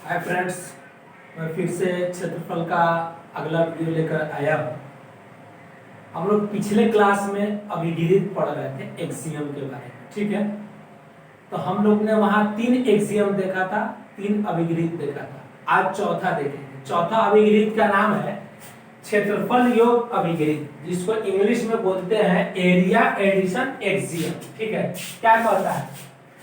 Hi friends, मैं फिर से क्षेत्रफल का अगला वीडियो लेकर आया हूँ। हम लोग पिछले क्लास में अभिगिरित पढ़ रहे थे एक्सियम के बारे में, ठीक है। तो हम लोग ने वहाँ 3 एक्सियम देखा था, 3 अभिगिरित देखा था। आज चौथा देखेंगे। चौथा अभिगिरित का नाम है क्षेत्रफल योग अभिगिरित, जिसको इंग्लिश में बोलते हैं एरिया एडिशन एक्सियम, ठीक है। क्या कहता है?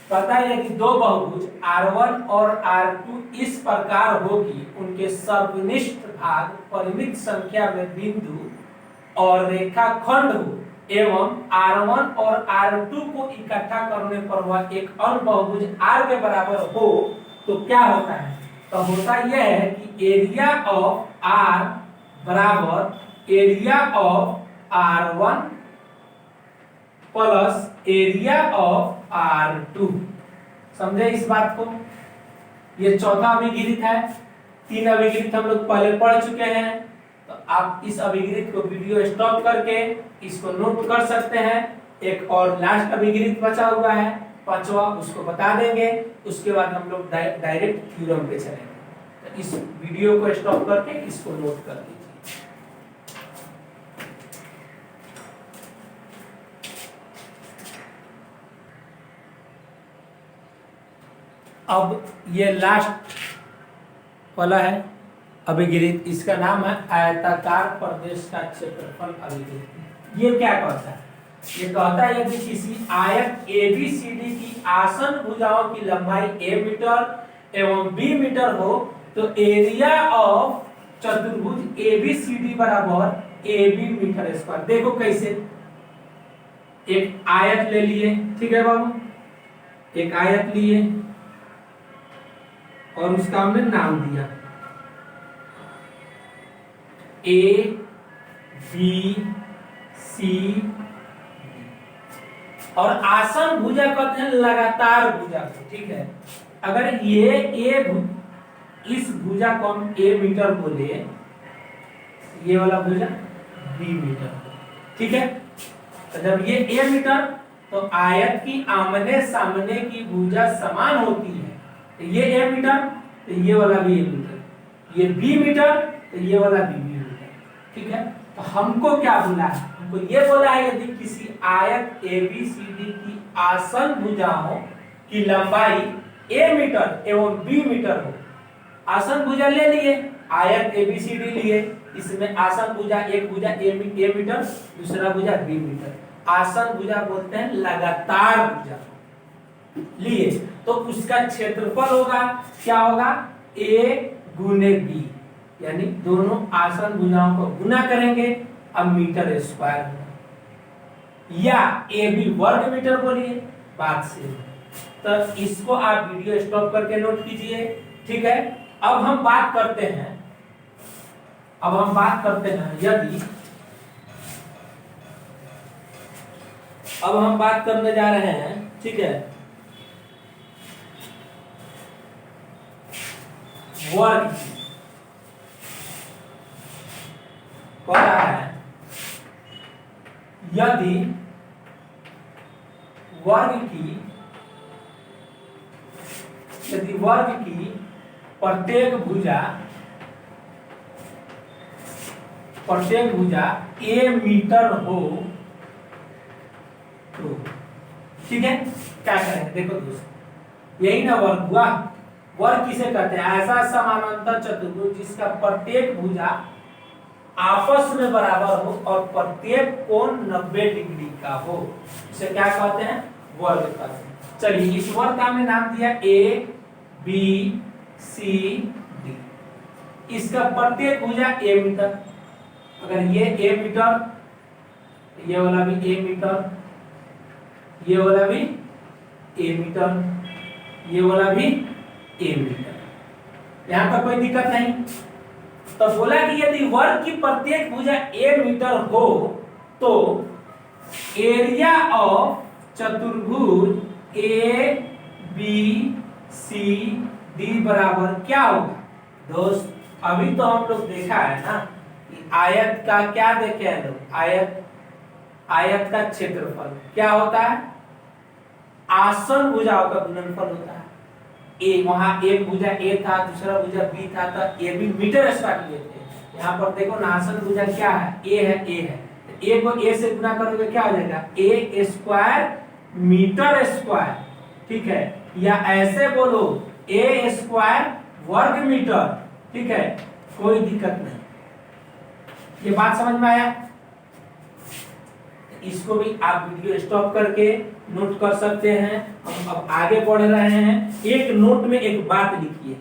कहता है यदि दो बहुभुज R1 और R2 इस प्रकार हो कि उनके सर्वनिष्ठ भाग परिमित संख्या में बिंदु और रेखाखंड हो एवं R1 और R2 को इकट्ठा करने पर वह एक अन्य बहुभुज R के बराबर हो, तो क्या होता है? तो होता यह है कि एरिया ऑफ R बराबर area of R1 plus area of R2। समझे इस बात को? ये चौथा अभिगिरित है। 3 अभिगिरित हम लोग पहले पढ़ चुके हैं, तो आप इस अभिगिरित को वीडियो स्टॉप करके इसको नोट कर सकते हैं। एक और लास्ट अभिगिरित बचा हुआ है, 5वां, उसको बता देंगे। उसके बाद हम लोग डायरेक्ट थ्योरम पे चलेंगे। तो इस वीडियो को स्टॉप करके इसको नोट कर लीजिए। अब ये लास्ट वाला है अभिगिरित, इसका नाम है आयताकार प्रदेश का क्षेत्रफल अभिगिरित। ये क्या कहता है? ये कहता है यदि किसी आयत ABCD की आसन भुजाओं की लंबाई A मीटर एवं B मीटर हो, तो एरिया ऑफ चतुर्भुज ABCD बराबर AB मीटर स्क्वायर। देखो कैसे, एक आयत ले लिए, ठीक है बाबू, एक आयत लिए और उसका हमने नाम दिया A B C D, और आसन भुजा कहते हैं लगातार भुजा को, ठीक है। अगर ये इस भुजा को हम A मीटर बोले, ये वाला भुजा B मीटर, ठीक है। तो जब ये A मीटर, तो आयत की आमने सामने की भुजा समान होती है। तो ये A मीटर, तो ये वाला भी A मीटर, ये B मीटर, तो ये वाला B मीटर, ठीक है। तो हमको क्या बोला है? हमको ये बोला है यदि किसी आयत ABCD की आसन भुजाओं की लंबाई A मीटर एवं B मीटर हो। आसन भुजा ले लिए, आयत ABCD लिए, इसमें आसन भुजा, एक भुजा A मीटर, दूसरा भुजा B मीटर। आसन भुजा बोलते हैं लगातार भुजा लिए, तो उसका क्षेत्रफल होगा, क्या होगा? A गुने B, यानी दोनों आसन भुजाओं को गुना करेंगे, अब मीटर स्क्वायर होगा, या AB वर्ग मीटर बोलिए, बात से। तो इसको आप वीडियो स्टॉप करके नोट कीजिए, ठीक है। अब हम बात करते हैं, यदि अब हम बात करने जा रहे हैं, ठीक है, वर्ग की। कह रहा है यदि वर्ग की प्रत्येक भुजा A मीटर हो, तो ठीक है, क्या करेंगे? देखो दोस्तों, यही ना वर्ग हुआ। वर्ग किसे कहते हैं? ऐसा समानांतर चतुर्भुज जिसका प्रत्येक भुजा आपस में बराबर हो और प्रत्येक कोण 90 डिग्री का हो, इसे क्या कहते हैं? वर्ग कहते हैं। चलिए, इस वर्ग का हमने नाम दिया A B C D। इसका प्रत्येक भुजा A मीटर, अगर ये A मीटर, ये वाला भी A मीटर, ये वाला भी A मीटर, ये वाला भी A मीटर, यहां पर कोई दिक्कत नहीं। तो बोला कि यदि वर्ग की प्रत्येक भुजा A मीटर हो, तो एरिया ऑफ चतुर्भुज ABCD बराबर क्या होगा? दोस्त, अभी तो हम लोग देखा है ना कि आयत का क्या देखे हैं लोग? आयत का क्षेत्रफल क्या होता है? आसन भुजाओं का गुणनफल होता है। ए, वहां एक भुजा ए था, दूसरा भुजा बी था, तो ए बी मीटर स्क्वायर लिए थे। यहाँ पर देखो ना आसन भुजा क्या है, ए है, ए है, तो ए को ए से गुना करोगे क्या हो जाएगा, ए स्क्वायर मीटर स्क्वायर, ठीक है। या ऐसे बोलो ए स्क्वायर वर्ग मीटर, ठीक है, कोई दिक्कत नहीं। ये बात समझ में आया? इसको भी आप वीडियो स्टॉप करके नोट कर सकते हैं। हम अब आगे बढ़ रहे हैं। एक नोट में एक बात लिखिए,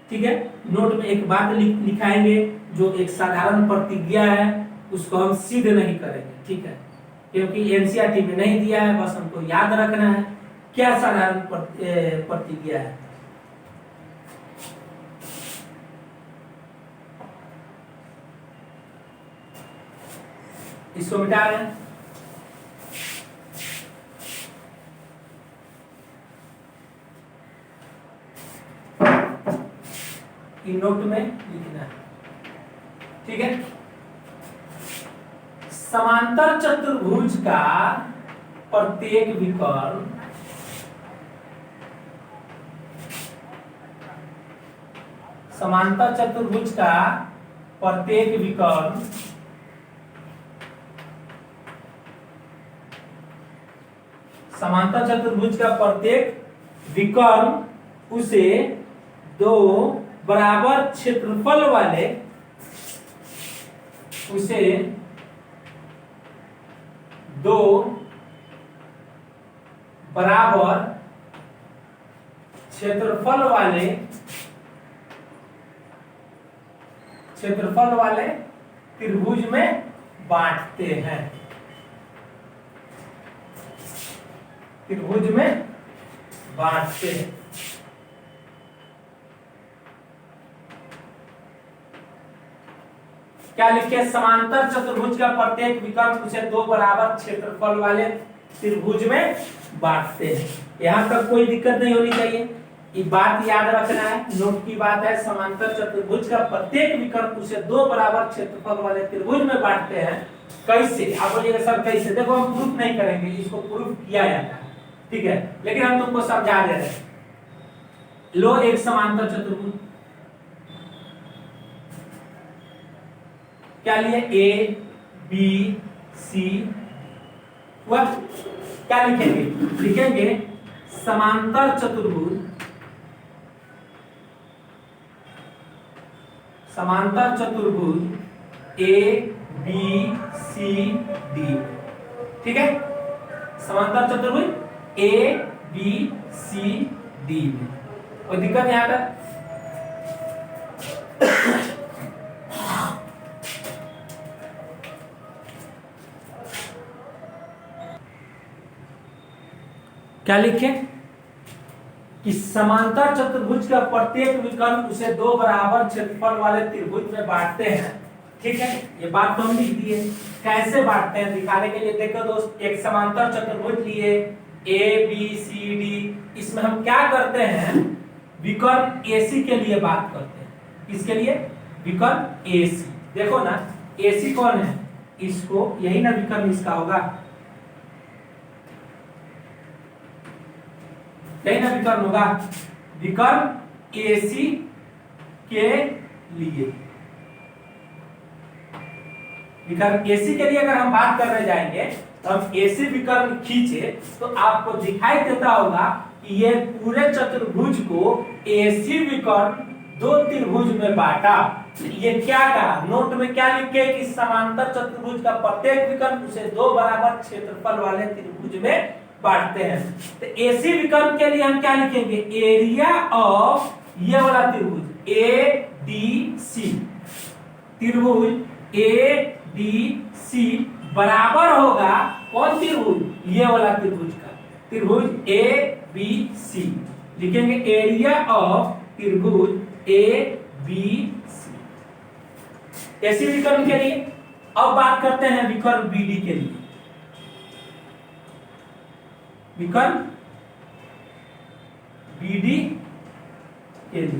ठीक है। नोट में एक बात लिखाएंगे जो एक साधारण प्रतिज्ञा है, उसको हम सिद्ध नहीं करेंगे, ठीक है, क्योंकि एनसीईआरटी में नहीं दिया है, बस हमको याद रखना है क्या साधारण प्रतिज्ञा है। इसको मिटा रहे हैं। नोट में लिखना है, ठीक है। समांतर चतुर्भुज का प्रत्येक विकर्ण समांतर चतुर्भुज का प्रत्येक विकर्ण समांतर चतुर्भुज का प्रत्येक विकर्ण उसे दो बराबर क्षेत्रफल वाले उसे दो बराबर क्षेत्रफल वाले त्रिभुज में बांटते हैं। त्रिभुज में बांटते हैं। क्या लिखे? समांतर चतुर्भुज का प्रत्येक विकर्ण उसे दो बराबर क्षेत्रफल वाले त्रिभुज में बांटते हैं। यहां तक कोई दिक्कत नहीं होनी चाहिए, ये बात याद रखना है, नोट की बात है। समांतर चतुर्भुज का प्रत्येक विकर्ण उसे दो बराबर क्षेत्रफल वाले त्रिभुज में बांटते हैं। कैसे? आप बोलिएगा सर कैसे? देखो हम प्रूफ नहीं करेंगे, इसको प्रूफ किया जाता है, ठीक है, लेकिन हम तुमको समझा दे रहे हैं। लो एक समांतर चतुर्भुज, क्या लिए? ए बी सी, वह क्या लिखेंगे? लिखेंगे समांतर चतुर्भुज, समांतर चतुर्भुज ए बी सी डी, ठीक है। समांतर चतुर्भुज ए बी सी डी में कोई दिक्कत यहां तक? क्या लिखे कि समांतर चतुर्भुज का प्रत्येक विकर्ण उसे दो बराबर क्षेत्रफल वाले त्रिभुज में बांटते हैं, ठीक है। ये बात तो हम लिख दिए। कैसे बांटते हैं दिखाने के लिए देखो दोस्त, एक समांतर चतुर्भुज लिए ए बी सी डी, इसमें हम क्या करते हैं? विकर्ण एसी के लिए बात करते हैं। किसके लिए? विकर्ण एसी। देखो ना एसी कौन है? इसको, यही ना विकर्ण इसका होगा, यही ना विकर्ण होगा। विकर्ण एसी के लिए, विकर्ण एसी के लिए अगर हम बात करने जाएंगे तो हम एसी विकर्ण खींचे तो आपको दिखाई देता होगा कि ये पूरे चतुर्भुज को एसी विकर्ण दो त्रिभुज में बांटा। ये क्या कहा? नोट में क्या लिखे कि समांतर चतुर्भुज का प्रत्येक विकर्ण उसे दो बराबर क्षेत्रफल वाले त्रिभुज में बांटते हैं। तो एसी विकर्ण के लिए हम क्या लिखेंगे? एरिया ऑफ ये वाला त्रिभुज ए डी सी, त्रिभुज ए डी सी बराबर होगा कौन त्रिभुज? ये वाला त्रिभुज का, त्रिभुज ए बी सी। लिखेंगे एरिया ऑफ त्रिभुज ए बी सी। एसी विकर्ण के लिए अब बात करते हैं विकर्ण बीडी के लिए। विकर्ण बीडी के लिए,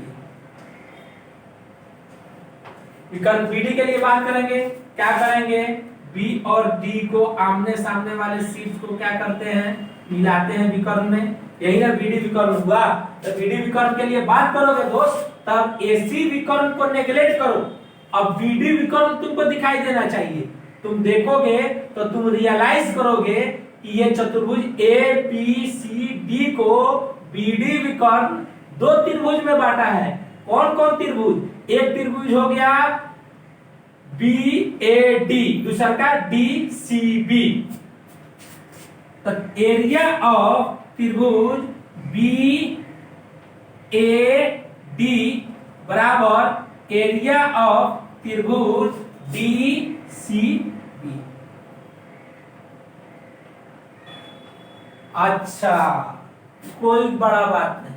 विकर्ण बीडी के लिए बात करेंगे। क्या करेंगे? बी और डी को आमने सामने वाले शीट्स को क्या करते हैं? मिलाते हैं विकर्ण में। यही ना बीडी विकर्ण हुआ। तो बीडी विकर्ण के लिए बात करोगे दोस्त, तब एसी विकर्ण को नेग्लेक्ट करो, अब बीडी विकर्ण तुमको दिखाई देना चाहिए। तुम देखोगे तो तुम रियलाइज करोगे कि ये चतुर्भुज ए बी सी डी को बीडी विकर्ण दो त्रिभुज में बांटा है। कौन कौन त्रिभुज? एक त्रिभुज हो गया बी ए डी, दूसरा का डी सी बी। तो एरिया ऑफ त्रिभुज बी ए डी बराबर एरिया ऑफ त्रिभुज डी सी बी। अच्छा, कोई बड़ा बात नहीं।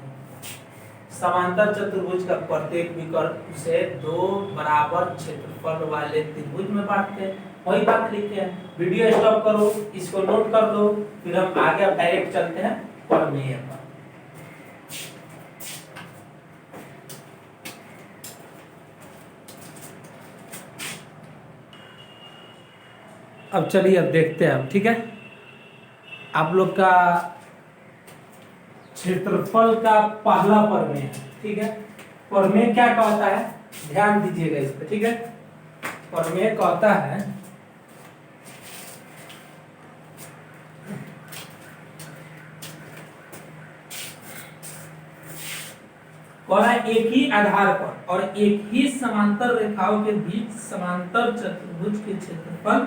समांतर चतुर्भुज का प्रत्येक विकर्ण उसे दो बराबर क्षेत्रफल वाले त्रिभुज में बांटते हैं, वही बात लिखे हैं। वीडियो स्टॉप करो, इसको नोट कर लो, फिर हम आगे अब डायरेक्ट चलते हैं प्रमेय पर। अब चलिए अब देखते हैं हम, ठीक है। आप लोग का क्षेत्रफल का पहला प्रमेय है, ठीक है। प्रमेय क्या कहता है, ध्यान दीजिएगा इस पे, ठीक है। प्रमेय कहता है एक ही आधार पर और एक ही समांतर रेखाओं के बीच समांतर चतुर्भुज के क्षेत्रफल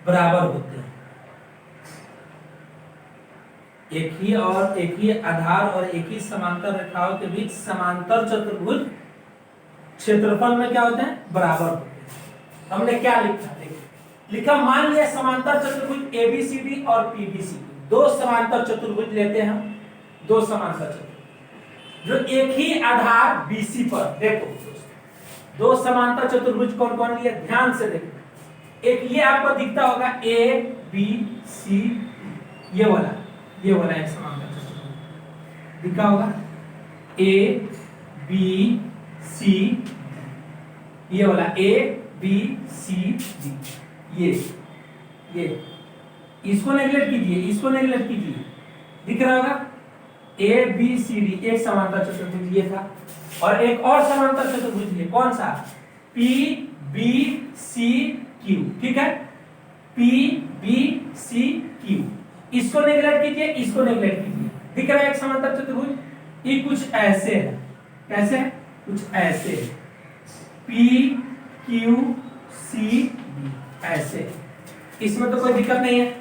बराबर होते हैं। एक ही आधार और एक ही समांतर रेखाओं के बीच समांतर चतुर्भुज क्षेत्रफल में क्या होते हैं, बराबर होते हैं। हमने क्या लिखा, लिखा मान लिया समांतर चतुर्भुज एबीसीडी और पीबीसीडी, दो समांतर चतुर्भुज लेते हैं हम, दो समांतर चतुर्भुज जो एक ही आधार बीसी पर। देखो दो समांतर चतुर्भुज कौन कौन लिए, ध्यान से देखो। एक ये आपको दिखता होगा ए बी सी, ये वाला एक समांतर चतुर्भुज दिखा होगा, ए बी सी, ये वाला ए बी सी डी, ये इसको नेगलेक्ट कीजिए, इसको नेगलेक्ट कीजिए, दिख रहा होगा ए बी सी डी, एक समांतर चतुर्भुज ये था। और एक और समांतर चतुर्भुज ये कौन सा, पी बी सी क्यू, ठीक है। पी बी सी क्यू, इसको नेगलेक्ट कीजिए, इसको नेगलेक्ट कीजिए, दिख रहा है एक समांतर चतुर्भुज। ये कुछ ऐसे है, कैसे है, कुछ ऐसे, पी क्यू सी डी ऐसे। इसमें तो कोई दिक्कत नहीं है,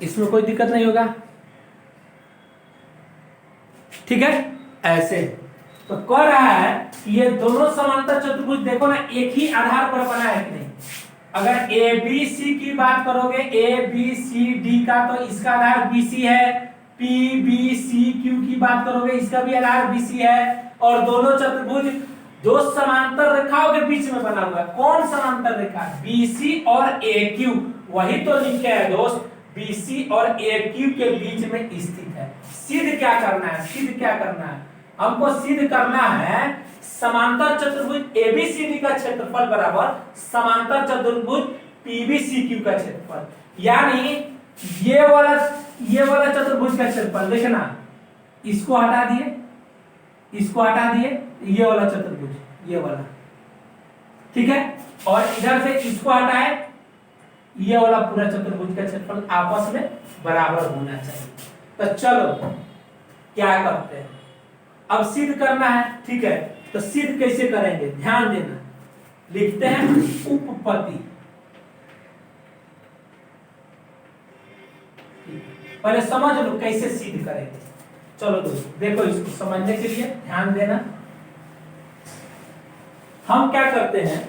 इसमें कोई दिक्कत नहीं होगा, ठीक है। ऐसे तो कह रहा है कि ये दोनों समांतर चतुर्भुज देखो ना एक ही आधार पर बना है कि नहीं। अगर ए बी सी की बात करोगे, ए बी सी डी का तो इसका आधार बीसी है, पी बी सी क्यू की बात करोगे इसका भी आधार बीसी है, और दोनों चतुर्भुज दो समांतर रेखाओं के बीच में बना हुआ है। कौन समांतर रेखा, बीसी और ए क्यू, वही तो लिखे है दोस्त, बीसी और ए क्यू के बीच में स्थित है। सिद्ध क्या करना है, सिद्ध क्या करना है, हमको सिद्ध करना है समांतर चतुर्भुज एबीसीडी का क्षेत्रफल बराबर समांतर चतुर्भुज पीबीसीक्यू का क्षेत्रफल। यानी ये वाला चतुर्भुज का क्षेत्रफल देखना, इसको हटा दिए, इसको हटा दिए, ये वाला चतुर्भुज, ये वाला, ठीक है। और इधर से इसको हटाए, ये वाला पूरा चतुर्भुज का क्षेत्रफल आपस में बराबर होना चाहिए। तो चलो क्या करते हैं, अब सिद्ध करना है, ठीक है। तो सिद्ध कैसे करेंगे, ध्यान देना, लिखते हैं उपपत्ति। पहले समझ लो कैसे सिद्ध करेंगे। चलो दोस्तों देखो, इसको समझने के लिए ध्यान देना। हम क्या करते हैं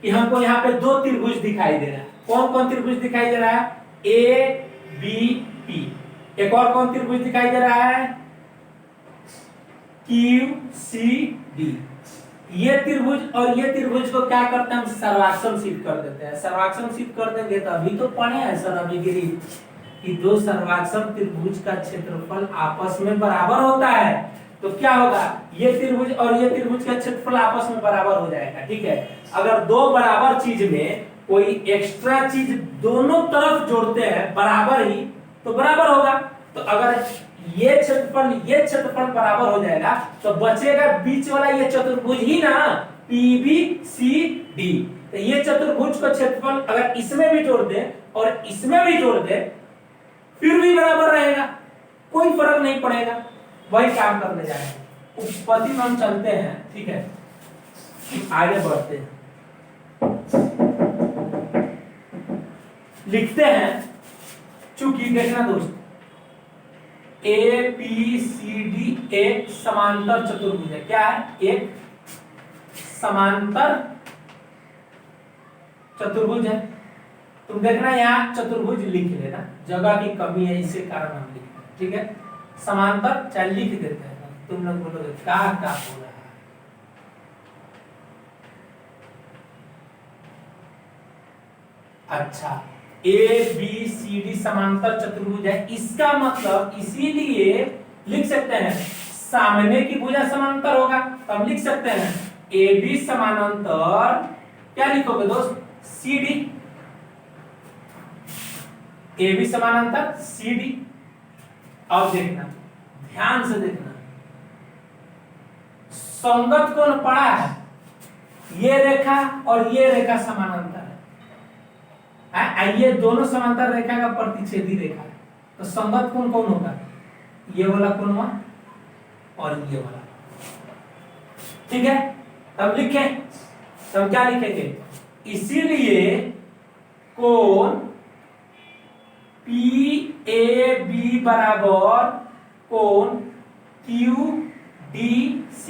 कि हमको यहाँ पे दो त्रिभुज दिखाई दे रहा है। कौन कौन त्रिभुज दिखाई दे रहा है, ए बी पी। एक और कौन त्रिभुज दिखाई दे रहा है, क्यू सी डी। ये त्रिभुज और ये त्रिभुज को क्या करते हैं, हम सर्वाक्षम सिद्ध कर देते हैं। सर्वाक्षम सिद्ध कर देंगे तो अभी तो पढ़े हैं सर अभी कि दो सर्वाक्षम त्रिभुज का क्षेत्रफल आपस में बराबर होता है। तो क्या होगा, ये त्रिभुज और ये त्रिभुज का क्षेत्रफल आपस में बराबर हो जाएगा, ठीक है। अगर दो बराबर चीज में कोई एक्स्ट्रा चीज दोनों तरफ जोड़ते हैं बराबर ही, तो बराबर होगा। तो अगर ये क्षेत्रफल बराबर हो जाएगा तो बचेगा बीच वाला ये चतुर्भुज ही ना, PBCD। तो ये चतुर्भुज का क्षेत्रफल अगर इसमें भी जोड़ दे और इसमें भी जोड़ दे फिर भी बराबर रहेगा, कोई फर्क नहीं पड़ेगा। वही काम करने जाएंगे, उत्पत्ति में हम चलते हैं, ठीक है, आगे बढ़ते हैं, लिखते हैं। चूंकि देखना दोस्त, ABCD एक समांतर चतुर्भुज है। क्या है? एक समांतर चतुर्भुज है। तुम देखना यहाँ चतुर्भुज लिख लेना, जगह की कमी है इसी कारण हम लिख रहे हैं, ठीक है। समांतर चाहे लिख देते हैं, तुम लोग बोलोगे क्या हो रहा है। अच्छा, ABCD समांतर चतुर्भुज है, इसका मतलब इसीलिए लिख सकते हैं सामने की भुजा समांतर होगा, तब लिख सकते हैं AB समानांतर, क्या लिखोगे दोस्त? CD। AB समानांतर CD। अब देखना, ध्यान से देखना, संगत कोण पड़ा है, ये रेखा और ये रेखा समानांतर है। ये दोनों समांतर रेखा का प्रतिच्छेदी रेखा है, तो संगत कोण कौन होगा? ये वाला कोण हुआ और ये वाला, ठीक है। तब लिखें, तब क्या लिखेंगे? इसीलिए कोण PAB बराबर कोण QDC।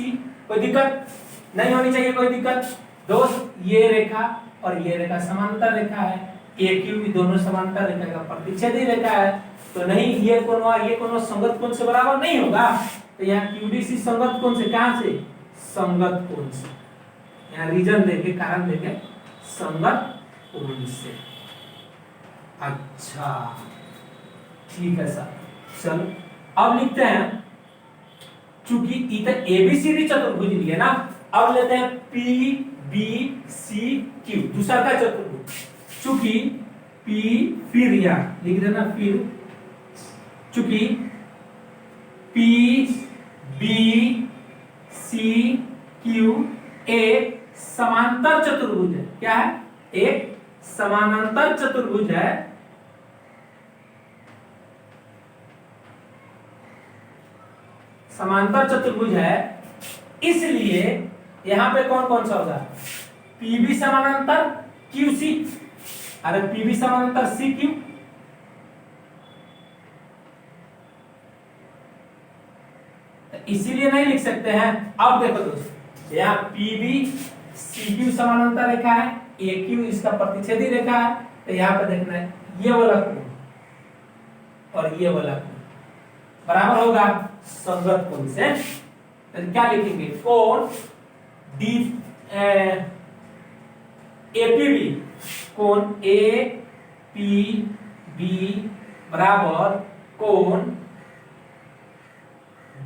कोई दिक्कत नहीं होनी चाहिए, कोई दिक्कत दोस्त। ये रेखा और ये रेखा समांतर रेखा है, AQ दोनों समांतर रेखा का प्रतिच्छेदी रेखा है, तो नहीं ये कोण हुआ ये कोण संगत कोण से बराबर नहीं होगा। तो यहाँ QDC संगत कोण से, कहां से? संगत कोण से। यहाँ रीजन देके, कारण देके, संगत कोण से। अच्छा ठीक है सर, चलो अब लिखते हैं, चूंकि इधर ABCD चतुर्भुज लिए ना, अब लेते हैं PBCQ दूसरा का चतुर्भुज। चूंकि P फिर या लिख देना फिर, चूंकि PBCQ एक समांतर चतुर्भुज है। क्या है? एक समानांतर चतुर्भुज है, समांतर चतुर्भुज है, इसलिए यहां पे कौन कौन सा होगा? PB समानांतर QC, अरे PB समानांतर CQ, इसीलिए नहीं लिख सकते हैं। अब देखो दोस्तों, यहाँ PB CQ समानांतर रेखा है, AQ इसका प्रतिच्छेदी रेखा है, तो यहाँ पे देखना है ये वाला कोण और ये वाला कोण बराबर होगा संगत कोण से। तो क्या लिखेंगे? कोण APB, कोण APB बराबर कोण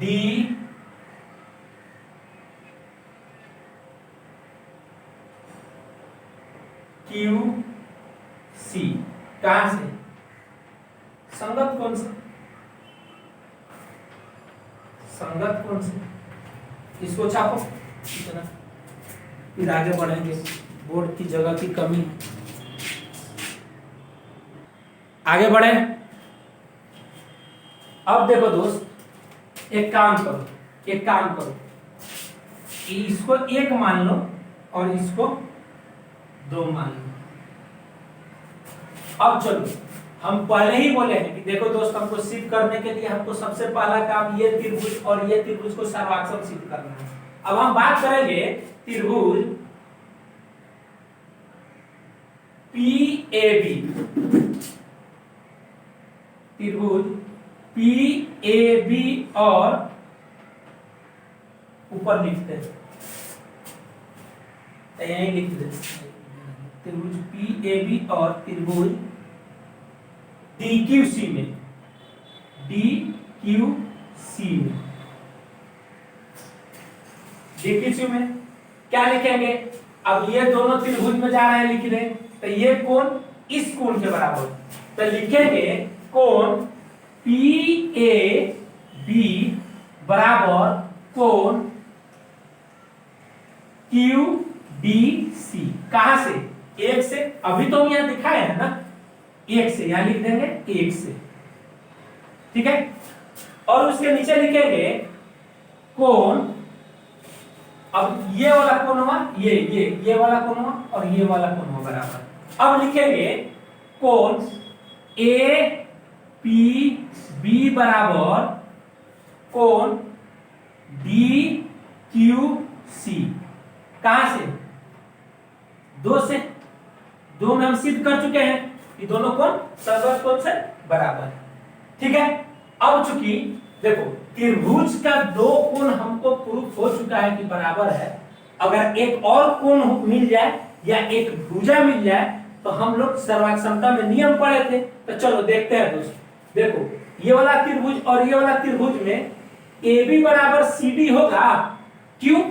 DQC। कहां से? संगत कोण से, संगत कोण से। इसको छापो, इतना फिर आगे बढ़ेंगे, बोर्ड की जगह की कमी है। आगे बढ़े। अब देखो दोस्त, एक काम करो, इसको एक मान लो और इसको दो मान लो। अब चलो, हम पहले ही बोले हैं कि देखो दोस्त, हमको सिद्ध करने के लिए हमको सबसे पहला काम ये त्रिभुज और ये त्रिभुज को सर्वाक्षम सिद्ध करना है। अब हम बात करेंगे त्रिभुज PAB और ऊपर लिखते हैं, यहीं लिख देते हैं त्रिभुज PAB और त्रिभुज DQC में, DQC में क्या लिखेंगे? अब ये दोनों त्रिभुज में जा रहे हैं, लिख रहे हैं, तो ये कोण इस कोण के बराबर, तो लिखेंगे कोण पी ए बी बराबर कोण क्यू डी सी। कहां से? एक से। अभी तो हम यहां दिखाए है ना, एक से, यहां लिख देंगे एक से, ठीक है। और उसके नीचे लिखेंगे कोण, अब ये वाला कोण हुआ, ये वाला कोण हुआ और ये वाला कोण हुआ बराबर। अब लिखेंगे कोण ए पी बी बराबर कोण डी क्यू सी। कहां से? दो से। दो में हम सिद्ध कर चुके हैं कि दोनों कोण समवर्त कोण से बराबर है, ठीक है। अब चूंकि देखो त्रिभुज का दो कोण हमको प्रूफ हो चुका है कि बराबर है, अगर एक और कोण मिल जाए या एक भुजा मिल जाए तो हम लोग सर्वाक्षमता में नियम पढ़े थे, तो चलो देखते हैं दोस्तों। देखो ये वाला त्रिभुज और ये वाला त्रिभुज में ए बी बराबर सी डी होगा। क्यों?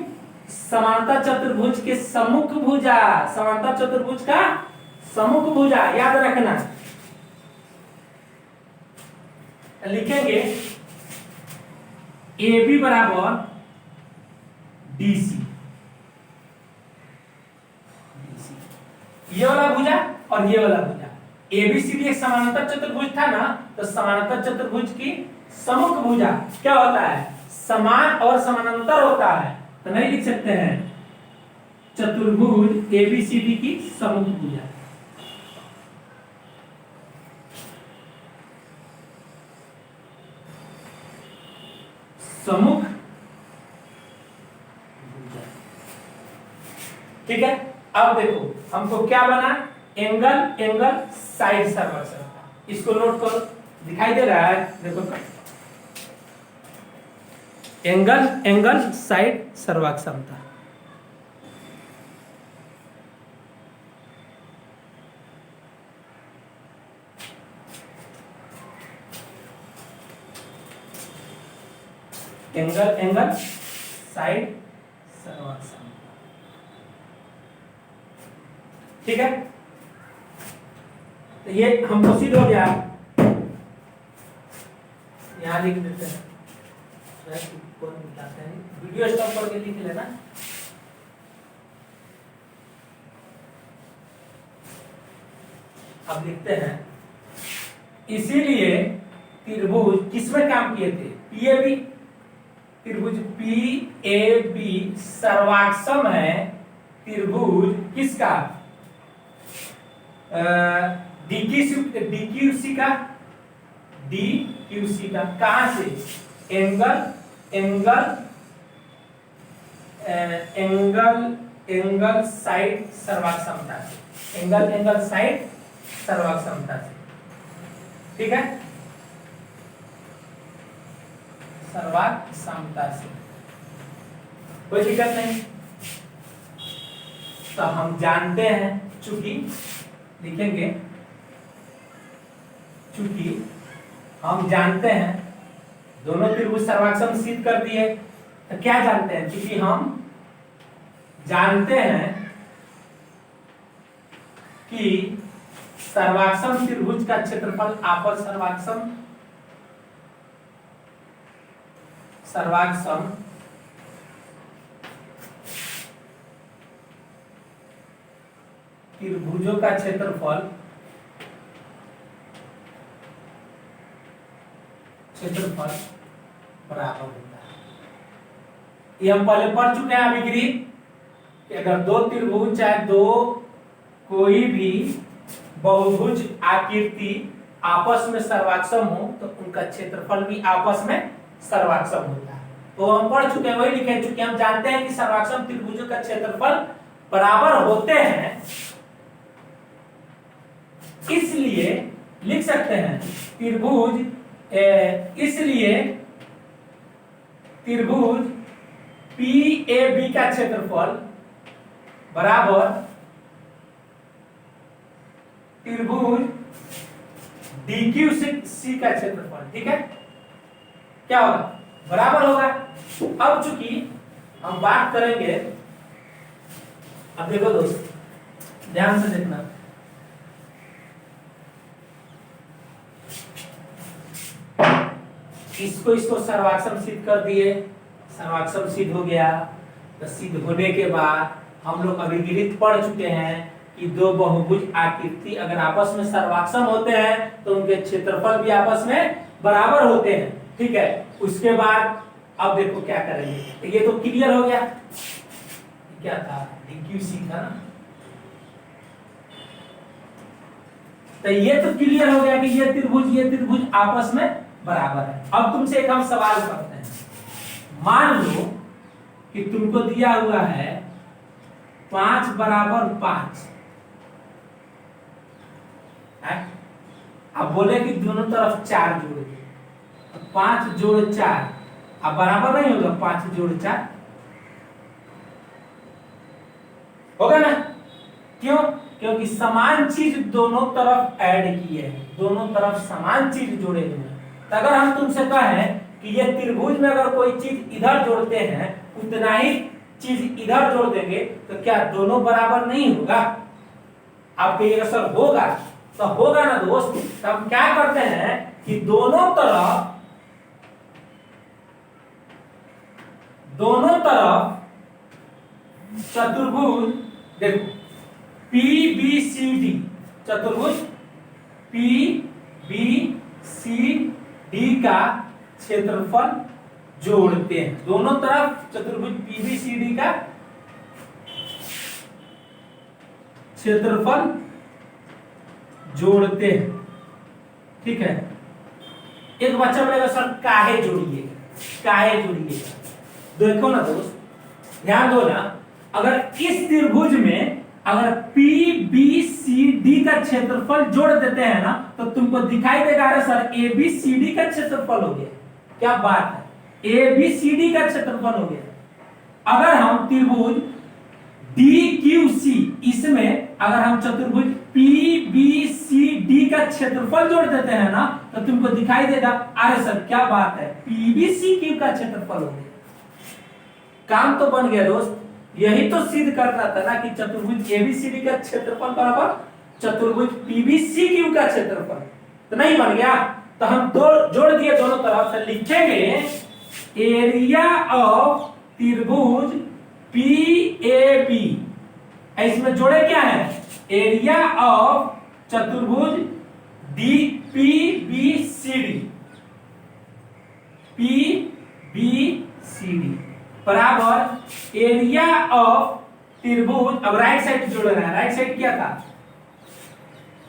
समांतर चतुर्भुज के सम्मुख भुजा, समांतर चतुर्भुज का सम्मुख भुजा याद रखना। लिखेंगे ए बी बराबर डी सी, ये वाला भुजा और ये वाला भुजा। एबीसीडी एक समानांतर चतुर्भुज था ना, तो समानांतर चतुर्भुज की सम्मुख भुजा क्या होता है? समान और समानांतर होता है, तो नहीं लिख सकते हैं चतुर्भुज एबीसीडी की सम्मुख भुजा। सम्मुख भुजा, ठीक है। अब देखो हमको क्या बना? एंगल, एंगल साइड सर्वक्षमता। इसको नोट करो, दिखाई दे रहा है? देखो एंगल, एंगल साइड सर्वक्षमता। एंगल, एंगल साइड सर्वक्षमता, ठीक है। तो ये हमको सिद्ध हो गया, यहां लिख देते हैं, वीडियो स्टॉप करके लिख लेना। अब लिखते हैं इसीलिए त्रिभुज किसमें काम किए थे? पीएबी। त्रिभुज पीएबी सर्वाक्षम है त्रिभुज किसका? डीक्यूसी का, डीक्यूसी का। कहां से? Angle, angle angle angle side सर्वाक्षमता से, एंगल, एंगल साइड सर्वाक्षमता से, ठीक है, सर्वाक्षमता से। कोई दिक्कत नहीं। तो हम जानते हैं, चूंकि लिखेंगे चूंकि हम जानते हैं दोनों त्रिभुज सर्वाक्षम सिद्ध कर दिए, तो क्या जानते हैं? क्योंकि हम जानते हैं कि सर्वाक्षम त्रिभुज का क्षेत्रफल आपर सर्वाक्षम, सर्वाक्षम त्रिभुजों का क्षेत्रफल, क्षेत्रफल बराबर होता है। ये हम पहले पढ़ चुके हैं अभिगृहित कि अगर दो त्रिभुज चाहे दो कोई भी बहुभुज आकृति आपस में सर्वाक्षम हो तो उनका क्षेत्रफल भी आपस में सर्वाक्षम होता है। तो हम पढ़ चुके हैं, वही लिखे, चुके हम जानते हैं कि सर्वाक्षम त्रिभुजों का क्षेत्रफल बराबर होते हैं, इसलिए लिख सकते हैं त्रिभुज, इसलिए त्रिभुज पीएबी का क्षेत्रफल बराबर त्रिभुज डीक्यूसी का क्षेत्रफल, ठीक है, क्या होगा? बराबर होगा। अब चूंकि हम बात करेंगे, अब देखो दोस्त ध्यान से देखना, इसको सर्वाक्षम सिद्ध कर दिए, सर्वाक्षम सिद्ध हो गया। तो सिद्ध होने के बाद हम लोग अभिगृहित पढ़ चुके हैं कि दो बहुभुज आकृति अगर आपस में सर्वाक्षम होते हैं तो उनके क्षेत्रफल भी आपस में बराबर होते हैं, ठीक है। उसके बाद अब देखो क्या करेंगे, तो ये तो क्लियर हो गया, क्या था DQC था ना, तो ये तो क्लियर हो गया कि ये त्रिभुज आपस में बराबर है। अब तुमसे एक हम सवाल करते हैं, मान लो कि तुमको दिया हुआ है 5 बराबर 5, अब बोले कि दोनों तरफ 4 जोड़े, 5 जोड़ 4 अब बराबर नहीं होगा, 5 जोड़ 4 होगा ना, क्यों? क्योंकि समान चीज दोनों तरफ ऐड की है, दोनों तरफ समान चीज जोड़े हुए हैं। तो अगर हम तुमसे कहें कि ये त्रिभुज में अगर कोई चीज इधर जोड़ते हैं उतना ही चीज इधर जोड़ देंगे तो क्या दोनों बराबर नहीं होगा? आप कहिएगा सर होगा, तो होगा ना दोस्त। तो हम क्या करते हैं कि दोनों तरफ चतुर्भुज देखो PBCD, चतुर्भुज PBCD का क्षेत्रफल जोड़ते हैं, दोनों तरफ चतुर्भुज PBCD का क्षेत्रफल जोड़ते हैं, ठीक है। एक बच्चा बोलेगा सर काहे जोड़िएगा, देखो ना दोस्त, ध्यान दो ना, अगर इस त्रिभुज में अगर PBCD का क्षेत्रफल जोड़ देते हैं ना तो तुमको दिखाई देगा अरे सर ABCD का क्षेत्रफल हो गया, क्या बात है, ABCD का क्षेत्रफल हो गया। अगर हम त्रिभुज DQC इसमें अगर हम चतुर्भुज PBCD का क्षेत्रफल जोड़ देते हैं ना तो तुमको दिखाई देगा अरे सर क्या बात है, PBCQ का क्षेत्रफल हो गया। काम तो बन गया दोस्त, यही तो सिद्ध करना था ना कि चतुर्भुज ABCD का क्षेत्रफल बराबर चतुर्भुज PBCQ का क्षेत्रफल, तो नहीं बन गया। तो हम दो जोड़ दिए दोनों तरफ से, लिखेंगे एरिया ऑफ त्रिभुज PAB, इसमें जोड़े क्या है, एरिया ऑफ चतुर्भुज PBCD बराबर एरिया ऑफ त्रिभुज, अब राइट साइड जोड़ रहा है, राइट साइड क्या था,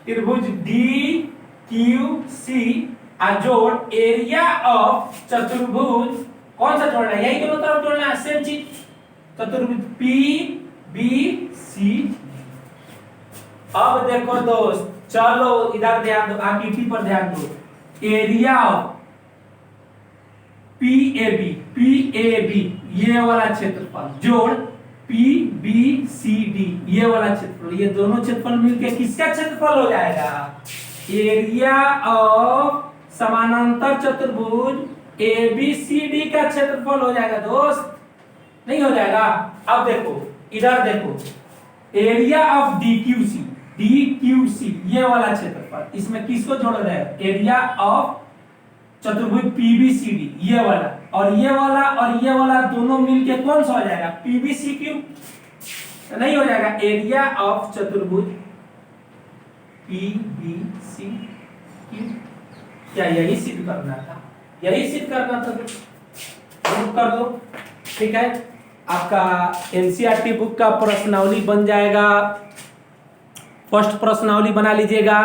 त्रिभुज DQC जोड़ एरिया ऑफ चतुर्भुज, कौन सा जोड़ना है, यही दोनों तरफ जोड़ना है, सेम चीज, चतुर्भुज PBC। अब देखो दोस्त, चलो इधर ध्यान दो, आकृति पर ध्यान दो, एरिया ऑफ PAB ये वाला क्षेत्रफल जोड़ PBCD ये वाला क्षेत्रफल, ये दोनों क्षेत्रफल मिलके किसका क्षेत्रफल हो जाएगा, एरिया ऑफ समानांतर चतुर्भुज ABCD का क्षेत्रफल हो जाएगा दोस्त, नहीं हो जाएगा। अब देखो इधर देखो, एरिया ऑफ DQC ये वाला क्षेत्रफल, इसमें किसको जोड़ रहे हैं, एरिया ऑफ चतुर्भुज PBCD ये वाला और ये वाला दोनों मिलके कौन सा हो जाएगा, PBCQ, नहीं हो जाएगा, एरिया ऑफ चतुर्भुज PBCQ। क्या यही सिद्ध करना था, तो कर दो, ठीक है। आपका NCERT बुक का प्रश्नावली बन जाएगा, फर्स्ट प्रश्नावली बना लीजिएगा,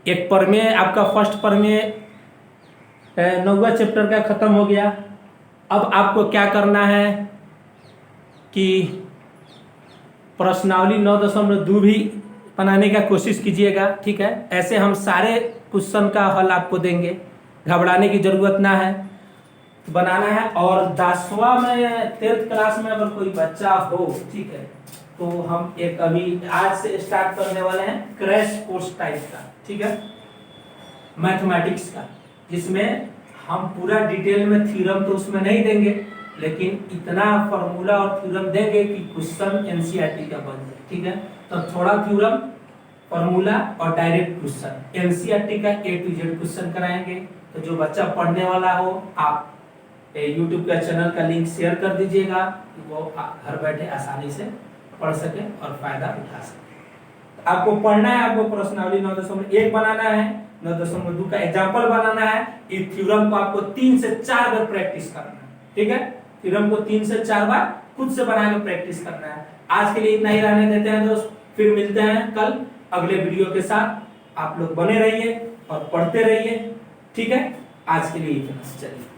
एक प्रमेय आपका फर्स्ट प्रमेय 9वां चैप्टर का खत्म हो गया। अब आपको क्या करना है कि प्रश्नावली 9.2 भी बनाने का कोशिश कीजिएगा, ठीक है। ऐसे हम सारे क्वेश्चन का हल आपको देंगे, घबराने की जरूरत ना है, बनाना है। और 10वां में 10th क्लास में अगर कोई बच्चा हो, ठीक है, तो हम एक अभी आज से स्टार्ट करने वाले हैं क्रैश कोर्स टाइप का, ठीक है, मैथमेटिक्स का, जिसमें हम पूरा डिटेल में थ्योरम तो उसमें नहीं देंगे, लेकिन इतना फॉर्मूला और थ्योरम देंगे कि क्वेश्चन NCERT का बन जाए, ठीक है। तो थोड़ा थ्योरम, फॉर्मूला और डायरेक्ट क्वेश्चन, NCERT का A to Z क्वेश्चन कराएंगे, तो जो बच्चा पढ़ने वाला हो आप YouTube का चैनल का लिंक शेयर कर दीजिएगा कि वो घर बैठे आसानी से पढ़ सके और फायदा उठा सके। आपको पढ़ना है, आपको प्रश्नावली 9.1 बनाना है, 9.2 का एग्जाम्पल बनाना है। इस थ्योरम को आपको 3 से 4 बार प्रैक्टिस करना है, ठीक है। थ्योरम को 3 से 4 बार खुद से बनाकर प्रैक्टिस करना है। आज के लिए इतना ही रहने देते हैं दोस्त, फिर मिलते हैं कल अगले वीडियो के साथ। आप लोग बने रहिए और पढ़ते रहिए, ठीक है। आज के लिए इतना, चलिए।